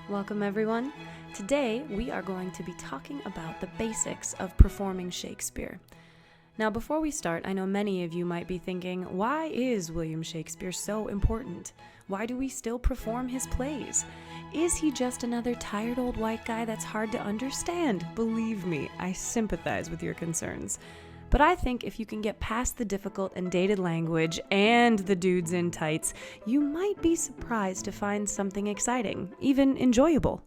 Welcome everyone. Today we are going to be talking about the basics of performing Shakespeare. Now before we start, I know many of you might be thinking, why is William Shakespeare so important? Why do we still perform his plays? Is he just another tired old white guy that's hard to understand? Believe me, I sympathize with your concerns. But I think if you can get past the difficult and dated language and the dudes in tights, you might be surprised to find something exciting, even enjoyable.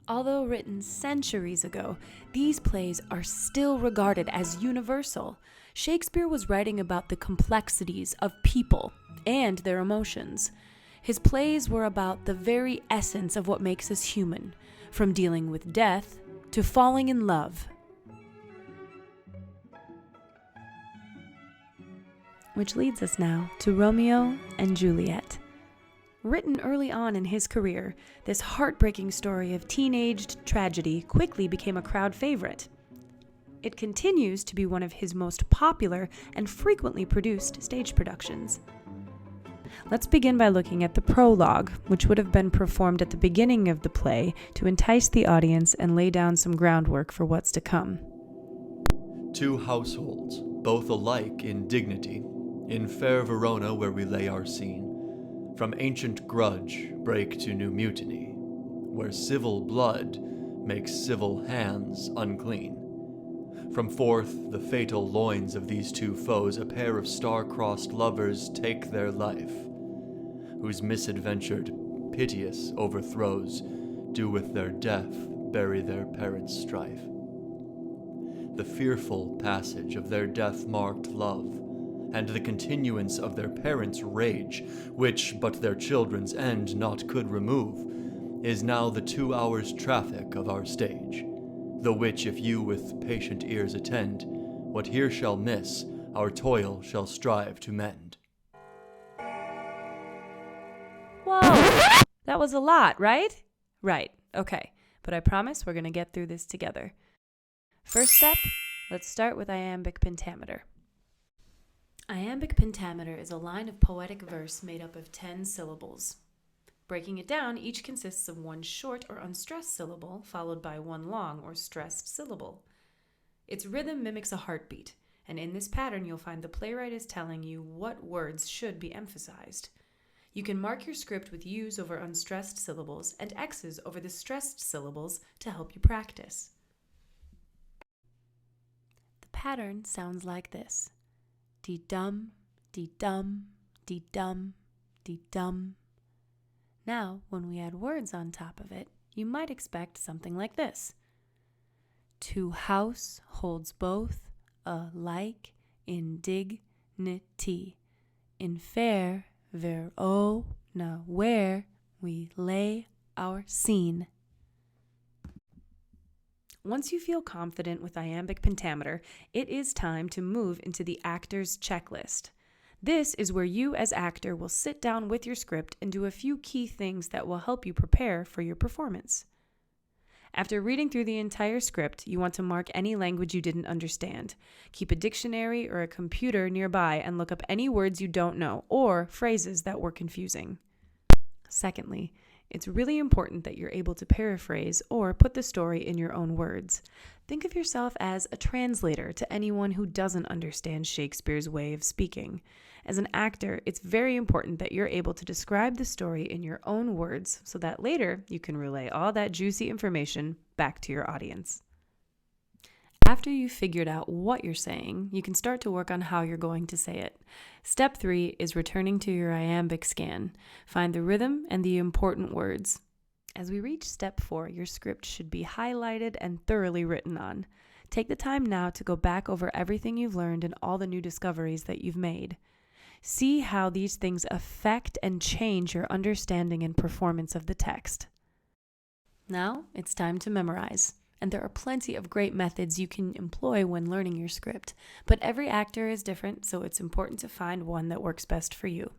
Although written centuries ago, these plays are still regarded as universal. Shakespeare was writing about the complexities of people and their emotions. His plays were about the very essence of what makes us human, from dealing with death to falling in love. Which leads us now to Romeo and Juliet. Written early on in his career, this heartbreaking story of teenaged tragedy quickly became a crowd favorite. It continues to be one of his most popular and frequently produced stage productions. Let's begin by looking at the prologue, which would have been performed at the beginning of the play to entice the audience and lay down some groundwork for what's to come. Two households, both alike in dignity, in fair Verona where we lay our scene, from ancient grudge break to new mutiny, where civil blood makes civil hands unclean. From forth the fatal loins of these two foes a pair of star-crossed lovers take their life, whose misadventured, piteous overthrows do with their death bury their parents' strife. The fearful passage of their death-marked love, and the continuance of their parents' rage, which but their children's end not could remove, is now the 2 hours' traffic of our stage, the which if you with patient ears attend, what here shall miss, our toil shall strive to mend. Whoa! That was a lot, right? Right, okay. But I promise we're going to get through this together. First step, let's start with Iambic Pentameter. Iambic pentameter is a line of poetic verse made up of 10 syllables. Breaking it down, each consists of one short or unstressed syllable, followed by one long or stressed syllable. Its rhythm mimics a heartbeat, and in this pattern you'll find the playwright is telling you what words should be emphasized. You can mark your script with U's over unstressed syllables and X's over the stressed syllables to help you practice. The pattern sounds like this. Dee-dum, dee-dum, dee-dum, dee-dum. Now, when we add words on top of it, you might expect something like this. Two households both alike in dignity, in fair Verona where we lay our scene. Once you feel confident with Iambic Pentameter, it is time to move into the actor's checklist. This is where you as actor will sit down with your script and do a few key things that will help you prepare for your performance. After reading through the entire script, you want to mark any language you didn't understand. Keep a dictionary or a computer nearby and look up any words you don't know or phrases that were confusing. Secondly, it's really important that you're able to paraphrase or put the story in your own words. Think of yourself as a translator to anyone who doesn't understand Shakespeare's way of speaking. As an actor, it's very important that you're able to describe the story in your own words so that later you can relay all that juicy information back to your audience. After you've figured out what you're saying, you can start to work on how you're going to say it. Step 3 is returning to your iambic scan. Find the rhythm and the important words. As we reach step 4, your script should be highlighted and thoroughly written on. Take the time now to go back over everything you've learned and all the new discoveries that you've made. See how these things affect and change your understanding and performance of the text. Now it's time to memorize. And there are plenty of great methods you can employ when learning your script, but every actor is different, so it's important to find one that works best for you.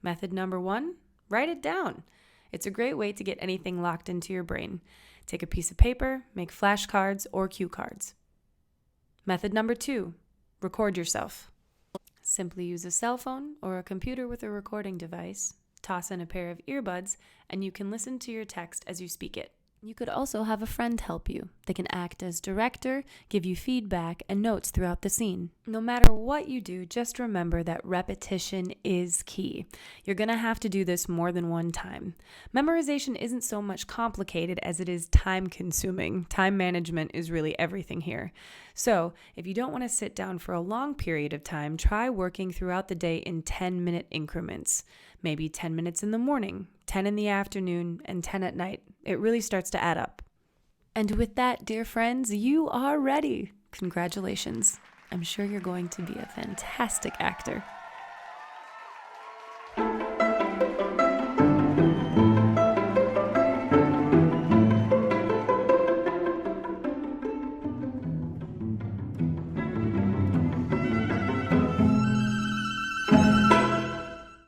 Method number 1, write it down. It's a great way to get anything locked into your brain. Take a piece of paper, make flashcards or cue cards. Method number 2, record yourself. Simply use a cell phone or a computer with a recording device. Toss in a pair of earbuds, and you can listen to your text as you speak it. You could also have a friend help you. They can act as director, give you feedback and notes throughout the scene. No matter what you do, just remember that repetition is key. You're going to have to do this more than one time. Memorization isn't so much complicated as it is time-consuming. Time management is really everything here. So, if you don't want to sit down for a long period of time, try working throughout the day in 10-minute increments. Maybe 10 minutes in the morning, 10 in the afternoon, and 10 at night. It really starts to add up. And with that, dear friends, you are ready. Congratulations. I'm sure you're going to be a fantastic actor.